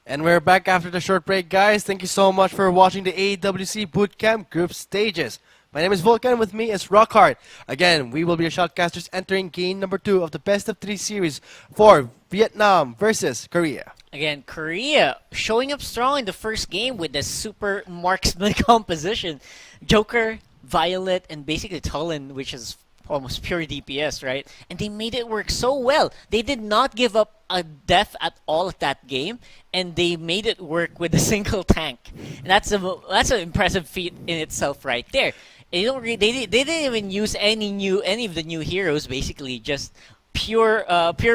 And we're back after the short break, guys. Thank you so much for watching the AWC Bootcamp Group Stages. My name is Volkan, with me is Rockhard. Again, we will be the shotcasters entering game number 2 of the best of 3 series for Vietnam versus Korea. Again, Korea showing up strong in the first game with the super marksman composition. Joker, Violet, and basically Tulin, which is almost pure DPS, right? And they made it work so well. They did not give up a death at all at that game, and they made it work with a single tank. And that's an impressive feat in itself, right there. They didn't even use any of the new heroes. Basically, just pure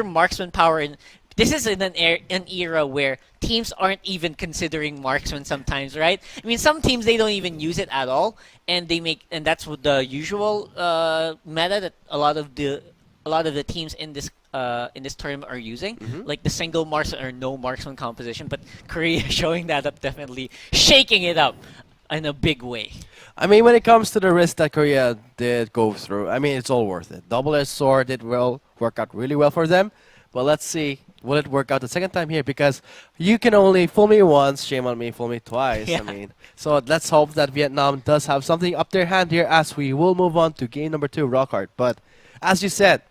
marksman power. And this is in an era where teams aren't even considering marksman sometimes, right? I mean, some teams they don't even use it at all, and that's what the usual meta that a lot of the teams in this tournament are using, like the single marksman or no marksman composition. But Korea showing that up, definitely shaking it up in a big way. I mean, when it comes to the risk that Korea did go through, I mean, it's all worth it. Double-edged sword did work out really well for them. But let's see, will it work out the second time here? Because you can only fool me once, shame on me, fool me twice. Yeah. I mean, so let's hope that Vietnam does have something up their hand here as we will move on to game number 2, Rockhard. But as you said,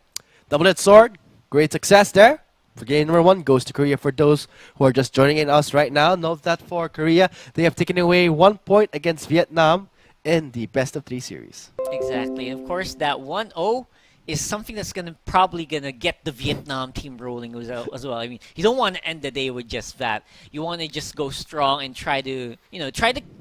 double-edged sword, great success there. For game number 1 goes to Korea. For those who are just joining in us right now, note that for Korea, they have taken away 1 point against Vietnam in the best of 3 series. Exactly. Of course, that 1-0 is something that's probably gonna get the Vietnam team rolling as well. I mean, you don't want to end the day with just that. You want to just go strong and try to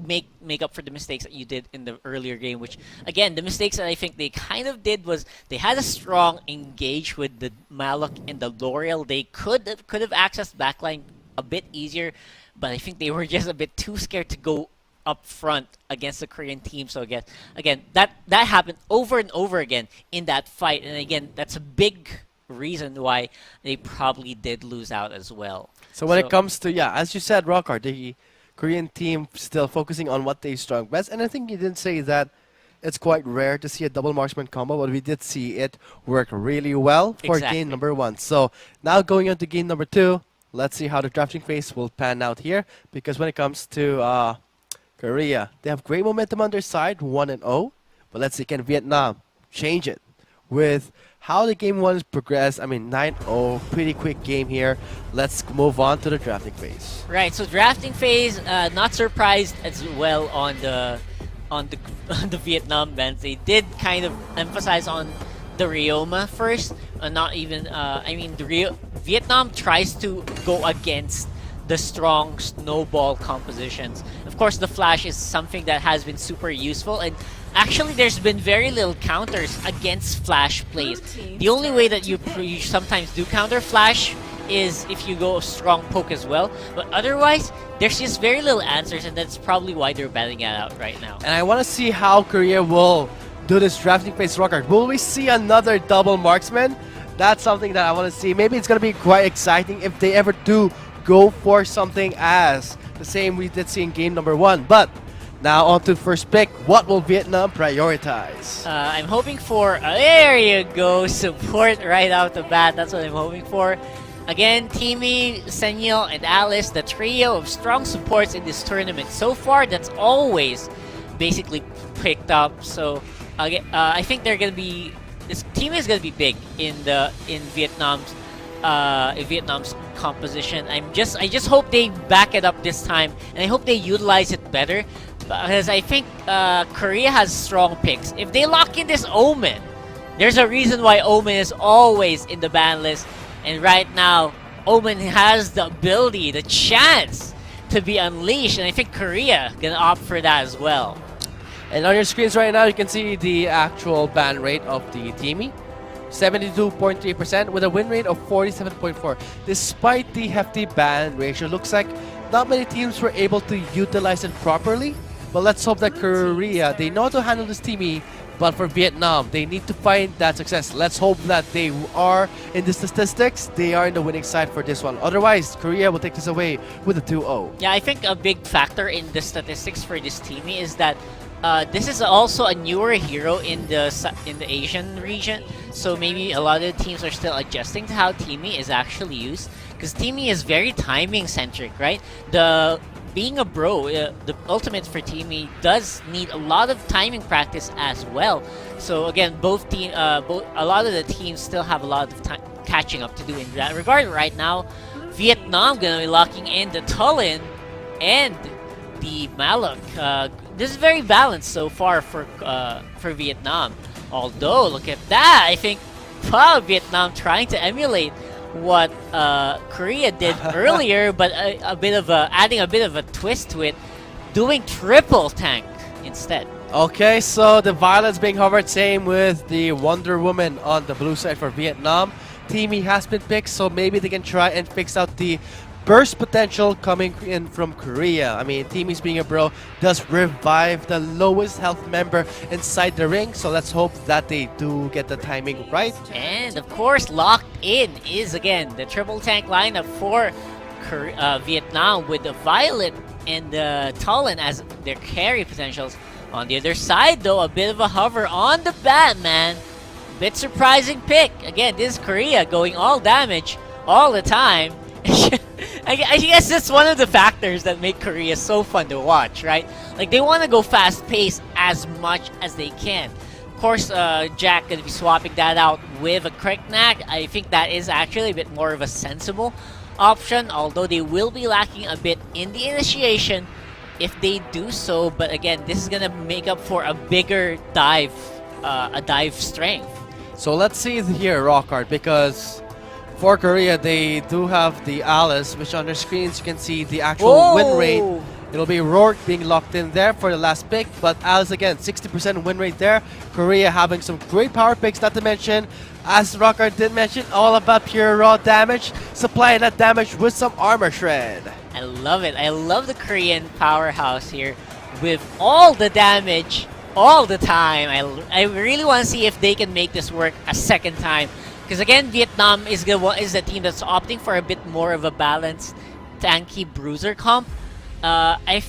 make up for the mistakes that you did in the earlier game. Which again, the mistakes that I think they kind of did was they had a strong engage with the Malok and the L'Oreal. They could have accessed backline a bit easier, but I think they were just a bit too scared to go up front against the Korean team. So again, that happened over and over again in that fight, and again, that's a big reason why they probably did lose out as well. So when it comes to, as you said, Rockhard, the Korean team still focusing on what they strong best, and I think you didn't say that it's quite rare to see a double marksman combo, but we did see it work really well for game number 1. So now going on to game number 2, let's see how the drafting phase will pan out here, because when it comes to Korea, they have great momentum on their side, 1-0. But let's see, can Vietnam change it with how the game 1 is progressed? I mean, 9-0, pretty quick game here. Let's move on to the drafting phase. Right, so drafting phase, not surprised as well on the on the Vietnam bans. They did kind of emphasize on the Ryoma first, not even. I mean, Vietnam tries to go against the strong snowball compositions. Of course, the flash is something that has been super useful, and actually there's been very little counters against flash plays. The only way that you sometimes do counter flash is if you go strong poke as well, but otherwise there's just very little answers, and that's probably why they're batting it out right now. And I want to see how Korea will do this drafting phase record. Will we see another double marksman? That's something that I want to see. Maybe it's going to be quite exciting if they ever do go for something as the same we did see in game number 1. But now on to the first pick. What will Vietnam prioritize? I'm hoping for, there you go, support right out the bat. That's what I'm hoping for. Again, Timmy, Senil, and Alice, the trio of strong supports in this tournament. So far, that's always basically picked up. So I think they're gonna be, this team is gonna be big in Vietnam's composition. I just hope they back it up this time, and I hope they utilize it better, because I think Korea has strong picks. If they lock in this Omen, there's a reason why Omen is always in the ban list, and right now Omen has the ability, the chance to be unleashed, and I think Korea gonna opt for that as well. And on your screens right now, you can see the actual ban rate of the Teamy. 72.3% with a win rate of 47.4. Despite the hefty ban ratio, looks like not many teams were able to utilize it properly. But let's hope that Korea, they know how to handle this teamy. But for Vietnam, they need to find that success. Let's hope that they are in the statistics, they are in the winning side for this one. Otherwise, Korea will take this away with a 2-0. Yeah, I think a big factor in the statistics for this teamy is that this is also a newer hero in the Asian region, so maybe a lot of the teams are still adjusting to how Teamy is actually used. because Teamy is very timing centric, right? The being a bro, the ultimate for Teamy does need a lot of timing practice as well. So again, a lot of the teams still have a lot of time catching up to do in that regard. Right now, Vietnam gonna be locking in the Tulin and the Malak. This is very balanced so far for Vietnam. Although, look at that! I think, wow, Vietnam trying to emulate what Korea did earlier, but adding a bit of a twist to it, doing triple tank instead. Okay, so the Violet's being hovered, same with the Wonder Woman on the blue side for Vietnam. Teamy has been picked, so maybe they can try and fix out the burst potential coming in from Korea. I mean, Teamy's being a bro does revive the lowest health member inside the ring, so let's hope that they do get the timing right. And of course, locked in is again the triple tank lineup for Vietnam with the Violet and the Talon as their carry potentials. On the other side, though, a bit of a hover on the Batman. Bit surprising pick. Again, this is Korea going all damage all the time. I guess that's one of the factors that make Korea so fun to watch, right? Like, they want to go fast-paced as much as they can. Of course, Jak going to be swapping that out with a Knack. I think that is actually a bit more of a sensible option, although they will be lacking a bit in the initiation if they do so. But again, this is going to make up for a bigger dive, a dive strength. So let's see here, Rockart, because for Korea, they do have the Alice, which on their screens you can see the actual win rate. It'll be Rourke being locked in there for the last pick, but Alice again, 60% win rate there. Korea having some great power picks, not to mention, as Rockart did mention, all about pure raw damage, supplying that damage with some armor shred. I love it. I love the Korean powerhouse here with all the damage all the time. I really want to see if they can make this work a second time. Because again, Vietnam is the team that's opting for a bit more of a balanced, tanky bruiser comp. I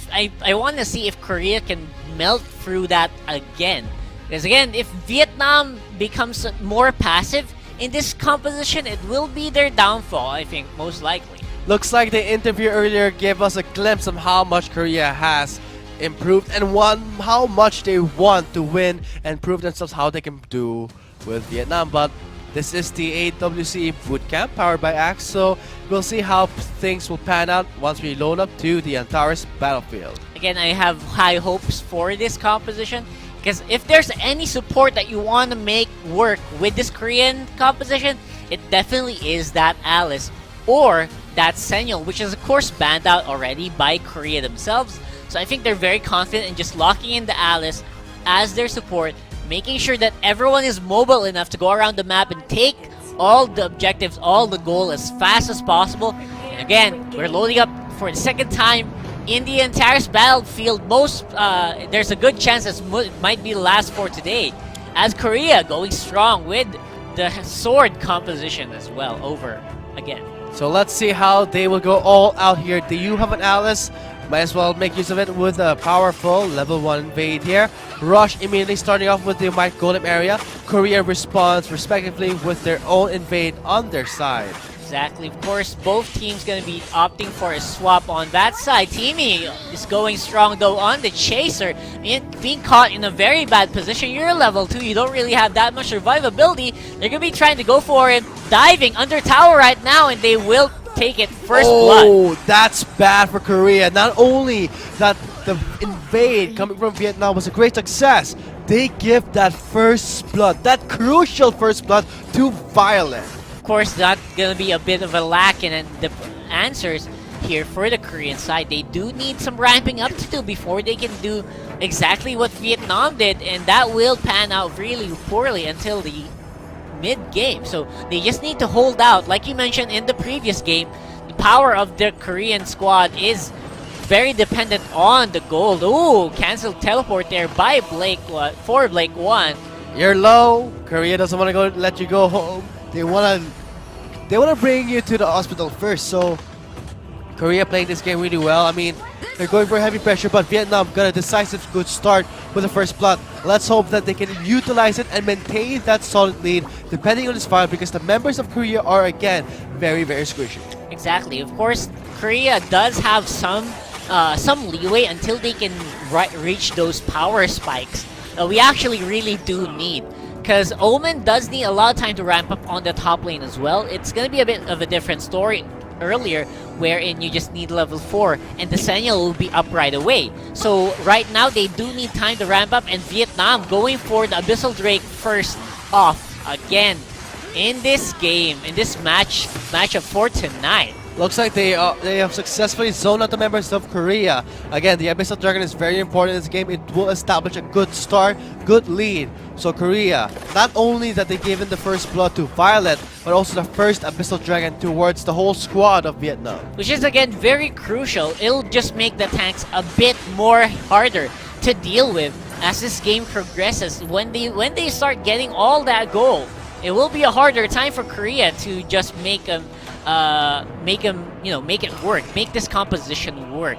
want to see if Korea can melt through that again. Because again, if Vietnam becomes more passive in this composition, it will be their downfall, I think, most likely. Looks like the interview earlier gave us a glimpse of how much Korea has improved and how much they want to win and prove themselves how they can do with Vietnam. But this is the AWC bootcamp powered by Axe, so we'll see how things will pan out once we load up to the Antares battlefield. Again, I have high hopes for this composition, because if there's any support that you want to make work with this Korean composition, it definitely is that Alice or that Senyul, which is of course banned out already by Korea themselves. So I think they're very confident in just locking in the Alice as their support, making sure that everyone is mobile enough to go around the map and take all the objectives, all the goal as fast as possible. And again, we're loading up for the second time in the Antares battlefield. There's a good chance this might be the last for today, as Korea going strong with the sword composition as well over again. So let's see how they will go all out here. Do you have an Alice? Might as well make use of it with a powerful level 1 invade here. Rush immediately starting off with the Might Golem area. Korea responds respectively with their own invade on their side. Exactly. Of course, both teams going to be opting for a swap on that side. Teamy is going strong though on the Chaser. Being caught in a very bad position. You're level 2. You don't really have that much survivability. They're going to be trying to go for him. Diving under tower right now, and they will take it first blood. Oh, that's bad for Korea. Not only that the invade coming from Vietnam was a great success, they give that first blood, that crucial first blood, to Violet. Of course, that's going to be a bit of a lack in the answers here for the Korean side. They do need some ramping up to do before they can do exactly what Vietnam did, and that will pan out really poorly until the mid-game. So they just need to hold out. Like you mentioned in the previous game, the power of the Korean squad is very dependent on the gold. Ooh, canceled teleport there by Blake for Blake 1. You're low. Korea doesn't want to let you go home. They want to bring you to the hospital first. So Korea playing this game really well. I mean, they're going for heavy pressure, but Vietnam got a decisive good start with the first blood. Let's hope that they can utilize it and maintain that solid lead depending on this file, because the members of Korea are again very, very squishy. Exactly. Of course, Korea does have some leeway until they can reach those power spikes. We actually really do need. Because Omen does need a lot of time to ramp up on the top lane as well. It's going to be a bit of a different story earlier, wherein you just need level 4 and the Sentinel will be up right away. So right now they do need time to ramp up, and Vietnam going for the Abyssal Drake first off again in this game, in this matchup for tonight. Looks like they have successfully zoned out the members of Korea. Again, the Abyssal Dragon is very important in this game. It will establish a good start, good lead. So Korea, not only that they gave in the first blood to Violet, but also the first Abyssal Dragon towards the whole squad of Vietnam. Which is again very crucial. It'll just make the tanks a bit more harder to deal with as this game progresses. When they start getting all that gold, it will be a harder time for Korea to just make them, make it work, make this composition work.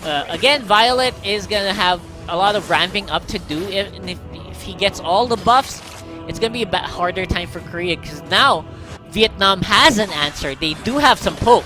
Again, Violet is gonna have a lot of ramping up to do. If he gets all the buffs, it's gonna be a bit harder time for Korea, because now Vietnam has an answer. They do have some poke,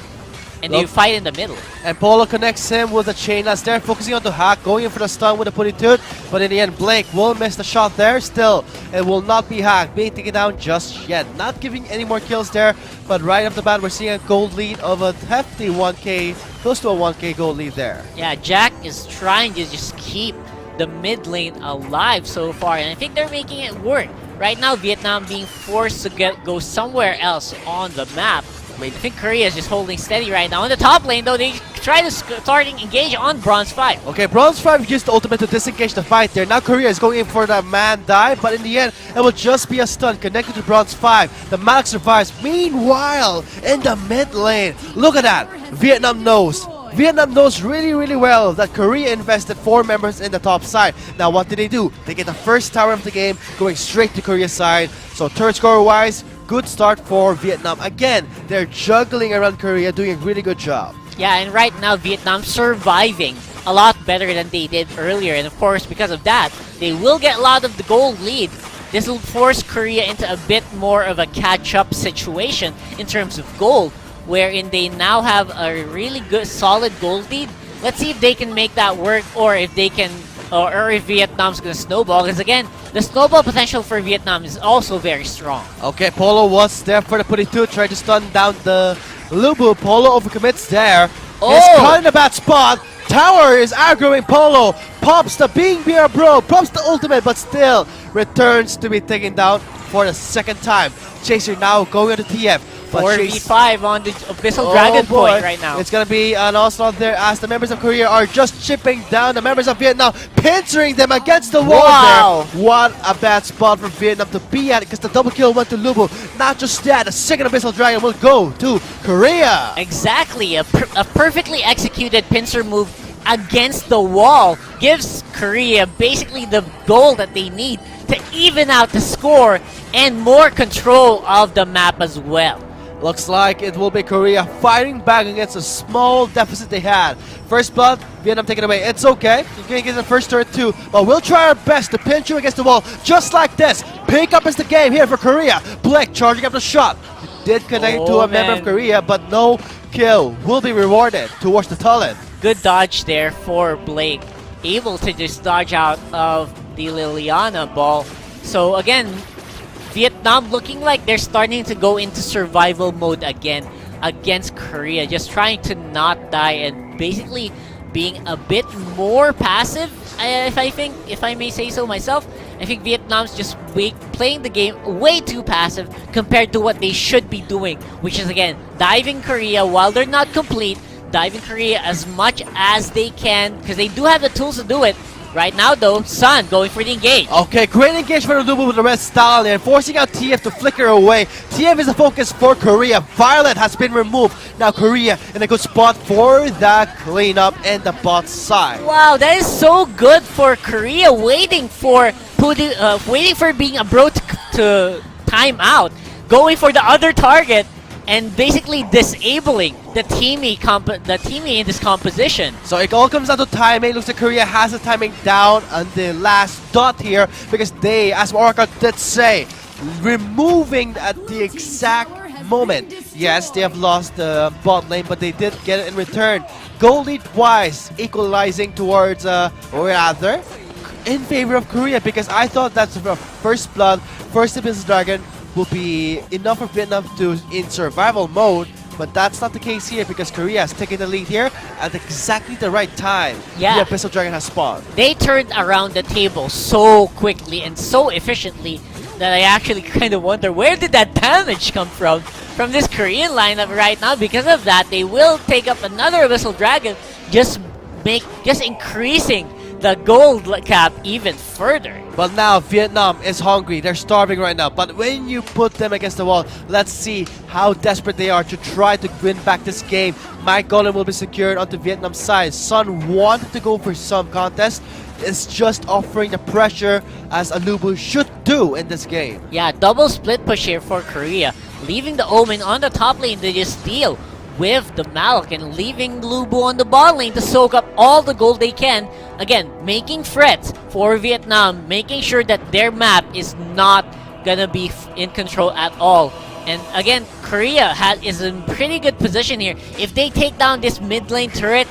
and they fight in the middle. And Polo connects him with the chain as they're focusing on the hack, going in for the stun with the putty toot. But in the end, Blake will miss the shot there. Still, it will not be hacked, being taken down just yet. Not giving any more kills there, but right off the bat, we're seeing a gold lead of a hefty 1k, close to a 1k gold lead there. Yeah, Jak is trying to just keep the mid lane alive so far, and I think they're making it work. Right now, Vietnam being forced to go somewhere else on the map. I think Korea is just holding steady right now. On the top lane, though, they try to starting engage on BronzeV. Okay, BronzeV used the ultimate to disengage the fight there. Now Korea is going in for the man dive, but in the end, it will just be a stun connected to BronzeV. The Malak survives. Meanwhile, in the mid lane, look at that. Vietnam knows. Vietnam knows really well that Korea invested 4 members in the top side. Now what did they do? They get the first tower of the game, going straight to Korea's side. So third score wise, good start for Vietnam. Again, they're juggling around Korea, doing a really good job. Yeah, and right now Vietnam surviving a lot better than they did earlier. And of course, because of that, they will get a lot of the gold lead. This will force Korea into a bit more of a catch-up situation in terms of gold, wherein they now have a really good, solid gold lead. Let's see if they can make that work, or if they can, or if Vietnam's gonna snowball. Because again, the snowball potential for Vietnam is also very strong. Okay, Polo was there for the putty two, trying to stun down the Lubu. Polo overcommits there. He's caught in a bad spot. Tower is aggroing Polo. Pops the being beer bro, pops the ultimate, but still returns to be taken down for the second time. Chaser now going to TF. 4v5 on the Abyssal Dragon point right now. It's gonna be an onslaught there as the members of Korea are just chipping down the members of Vietnam, pinchering them against the wall there. What a bad spot for Vietnam to be at, because the double kill went to Lubu. Not just that, the second Abyssal Dragon will go to Korea. Exactly, a perfectly executed pincer move against the wall gives Korea basically the goal that they need to even out the score and more control of the map as well. Looks like it will be Korea fighting back against a small deficit they had. First blood, Vietnam taking away. It's okay. You're going to get the first turret too, but we'll try our best to pinch you against the wall just like this. Pick up is the game here for Korea. Blake charging up the shot. Did connect to a member of Korea, but no kill. Will be rewarded towards the talent. Good dodge there for Blake. Able to just dodge out of the Liliana ball. So again, Vietnam looking like they're starting to go into survival mode again against Korea, just trying to not die and basically being a bit more passive. If I may say so myself, I think Vietnam's just playing the game way too passive compared to what they should be doing, which is again diving Korea while they're not complete, diving Korea as much as they can, because they do have the tools to do it. Right now, though, Sun going for the engage. Okay, great engagement of Lubu with the red stallion, forcing out TF to flicker away. TF is the focus for Korea. Violet has been removed. Now Korea in a good spot for that cleanup and the bot side. Wow, that is so good for Korea, waiting for being a bro to time out, going for the other target, and basically disabling the teammate in this composition. So it all comes down to timing. Looks like Korea has the timing down on the last dot here, because they, as Orca did say, removing at the exact moment. Yes, they have lost the bot lane, but they did get it in return. Gold lead wise, equalizing towards, or rather, in favor of Korea, because I thought that the first blood, first Abyssal Dragon will be enough for Vietnam to in survival mode, but that's not the case here because Korea has taken the lead here at exactly the right time. Yeah. The Abyssal Dragon has spawned. They turned around the table so quickly and so efficiently that I actually kind of wonder where did that damage come from this Korean lineup right now. Because of that, they will take up another Abyssal Dragon, just increasing the gold cap even further. But now Vietnam is hungry. They're starving right now. But when you put them against the wall, let's see how desperate they are to try to win back this game. Mike Golem will be secured onto Vietnam's side. Sun wanted to go for some contest. It's just offering the pressure as Alubu should do in this game. Yeah, double split push here for Korea, leaving the Omen on the top lane to just deal with the Malak and leaving Lubu on the bot lane to soak up all the gold they can. Again, making threats for Vietnam, making sure that their map is not gonna be in control at all. And again, Korea is in pretty good position here. If they take down this mid lane turret,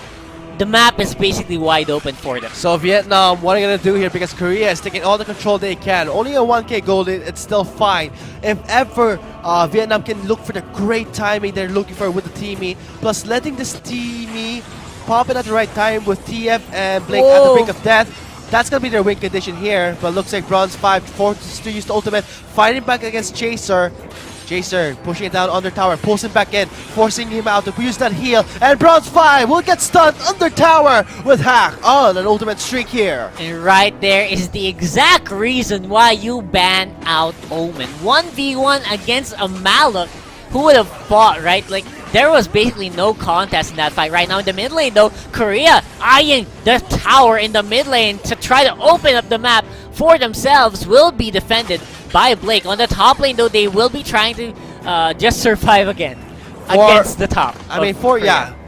the map is basically wide open for them. So Vietnam, what are you going to do here? Because Korea is taking all the control they can. Only a 1k gold, it's still fine. If ever Vietnam can look for the great timing they're looking for with the Teamy, plus letting this Teamy pop in at the right time with TF and Blake at the brink of death, that's going to be their win condition here. But looks like BronzeV forces to use the ultimate, fighting back against Chaser. Chaser pushing it down under tower, pulls him back in, forcing him out to use that heal, and BronzeV will get stunned under tower with Hack on an ultimate streak here. And right there is the exact reason why you ban out Omen. 1v1 against a Malak. Who would have thought, right? Like, there was basically no contest in that fight. Right now in the mid lane though, Korea eyeing the tower in the mid lane to try to open up the map for themselves, will be defended by Blake. On the top lane though, they will be trying to just survive again against the top. I mean,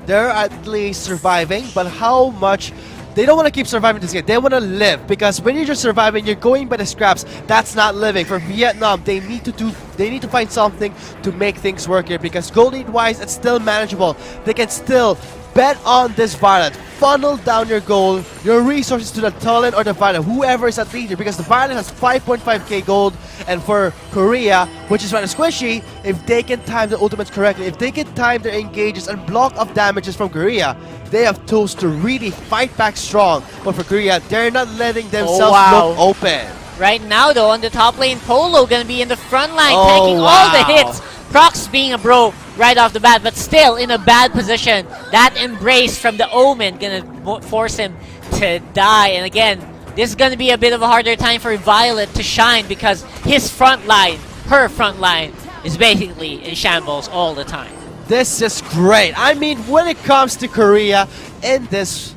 they're at least surviving, but how much? They don't want to keep surviving this game. They want to live, because when you're just surviving, you're going by the scraps. That's not living. For Vietnam, they need to find something to make things work here, because gold lead wise, it's still manageable. They can still bet on this Violet. Funnel down your gold, your resources to the Talon or the Violet, whoever is at leader, because the Violet has 5.5k gold, and for Korea, which is rather squishy, if they can time the ultimates correctly, if they can time their engages and block off damages from Korea, they have tools to really fight back strong. But for Korea, they're not letting themselves look open. Right now though, on the top lane, Polo gonna be in the front line, taking all the hits. Prox being a bro right off the bat, but still in a bad position. That embrace from the Omen gonna force him to die. And again, this is gonna be a bit of a harder time for Violet to shine, because his front line, her front line, is basically in shambles all the time. This is great. I mean, when it comes to Korea in this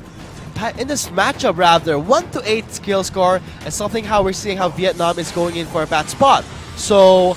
matchup, rather, 1 to 8 skill score is something how we're seeing how Vietnam is going in for a bad spot. So,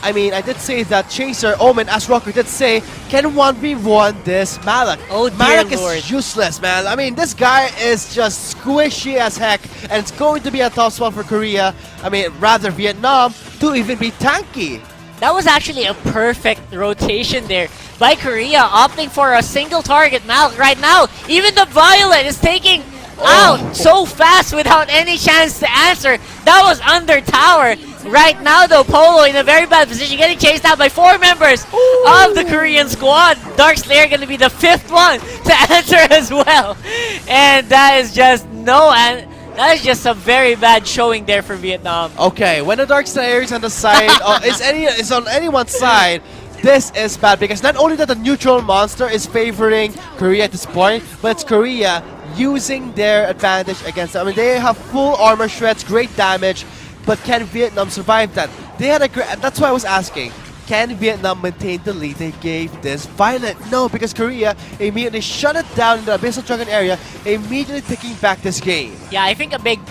I mean, I did say that Chaser, Omen, as Rocker did say, can 1v1 this Malak. Oh dear Malak Lord. is useless, man. I mean, this guy is just squishy as heck, and it's going to be a tough spot for Korea. I mean, rather Vietnam, to even be tanky. That was actually a perfect rotation there by Korea, opting for a single target Malak right now. Even the Violet is taking out so fast without any chance to answer. That was under tower. Right now though, Polo in a very bad position, getting chased out by 4 members of the Korean squad. Darkslayer gonna be the 5th one to answer as well. And that is just that is just a very bad showing there for Vietnam. Okay, when the Darkslayer is on the side, is on anyone's side, this is bad, because not only that the neutral monster is favoring Korea at this point, but it's Korea using their advantage against them. I mean, they have full armor shreds, great damage, but can Vietnam survive that? They had a great, that's why I was asking, can Vietnam maintain the lead they gave this Violet? No, because Korea immediately shut it down in the Abyssal Dragon area, immediately taking back this game. Yeah, I think a big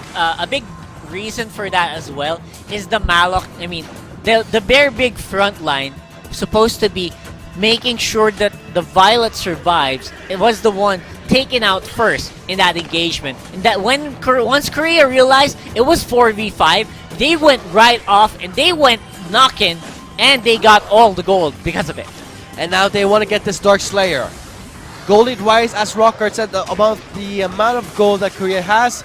reason for that as well is the Malak. I mean, the very big front line supposed to be making sure that the Violet survives. It was the one taken out first in that engagement, and that once Korea realized it was 4v5, they went right off and they went knocking and they got all the gold because of it. And now they want to get this Dark Slayer. Gold lead-wise, as Rockart said, about the amount of gold that Korea has,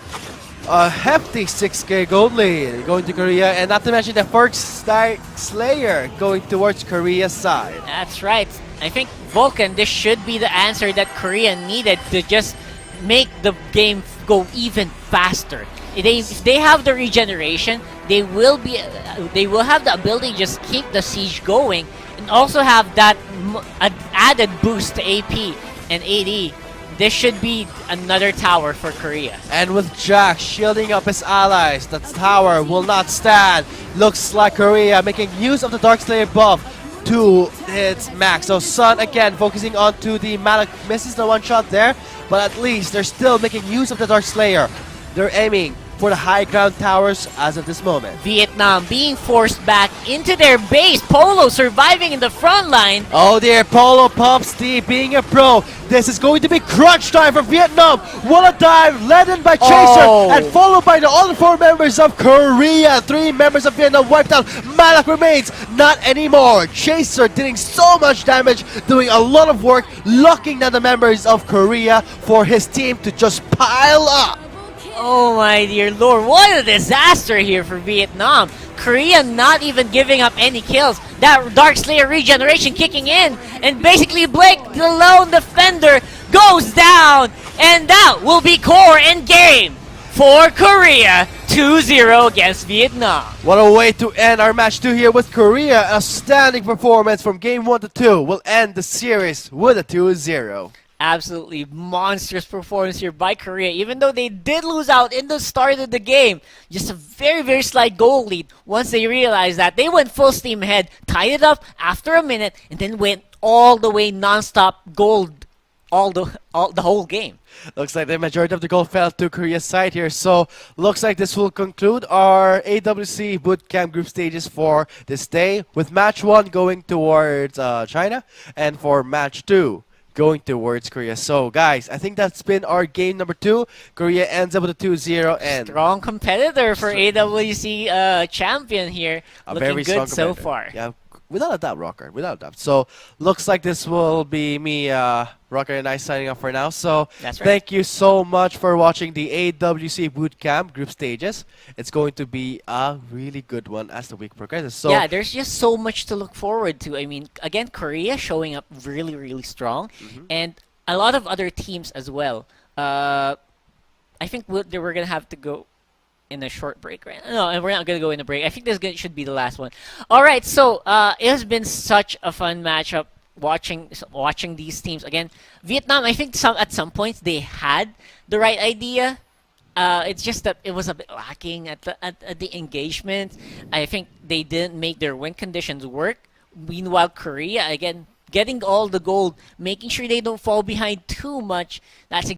a hefty 6k gold lead going to Korea, and not to mention the first Dark Slayer going towards Korea's side. That's right. I think Vulcan, this should be the answer that Korea needed to just make the game go even faster. If they have the regeneration, they will have the ability to just keep the siege going, and also have that added boost to AP and AD. This should be another tower for Korea. And with Jak shielding up his allies, the tower will not stand. Looks like Korea making use of the Dark Slayer buff to its max. So Sun again focusing on to the Malak, misses the one shot there, but at least they're still making use of the Dark Slayer. They're aiming for the high ground towers as of this moment. Vietnam being forced back into their base. Polo surviving in the front line. Oh dear, Polo pumps D being a pro. This is going to be crunch time for Vietnam. What a dive led in by Chaser and followed by the other 4 members of Korea. 3 members of Vietnam wiped out. Malak remains not anymore. Chaser doing so much damage, doing a lot of work, locking down the members of Korea for his team to just pile up. Oh my dear lord, what a disaster here for Vietnam. Korea not even giving up any kills. That Dark Slayer regeneration kicking in, and basically Blake, the lone defender, goes down, and that will be core end game for Korea. 2-0 against Vietnam. What a way to end our match 2 here with Korea. A standing performance from game 1 to 2 will end the series with a 2-0. Absolutely monstrous performance here by Korea, even though they did lose out in the start of the game. Just a very, very slight goal lead. Once they realized that, they went full steam ahead, tied it up after a minute, and then went all the way non-stop gold the whole game. Looks like the majority of the goal fell to Korea's side here. So looks like this will conclude our AWC bootcamp group stages for this day, with match 1 going towards China, and for match 2 going towards Korea. So guys, I think that's been our game number 2. Korea ends up with a 2-0 and strong competitor for AWC champion here. a Looking very good strong so competitor. far. Yeah, without a doubt, Rocker. Without a doubt. So looks like this will be me, Rocker, and I signing off for now. So That's right. thank you so much for watching the AWC bootcamp group stages. It's going to be a really good one as the week progresses. So yeah, there's just so much to look forward to. I mean, again, Korea showing up really, really strong, and a lot of other teams as well. I think we're going to have to go in a short break, right? No, we're not going to go in a break. I think this should be the last one. All right, so it has been such a fun matchup watching these teams. Again, Vietnam, I think at some points they had the right idea. It's just that it was a bit lacking at the engagement. I think they didn't make their win conditions work. Meanwhile, Korea, again, getting all the gold, making sure they don't fall behind too much. That's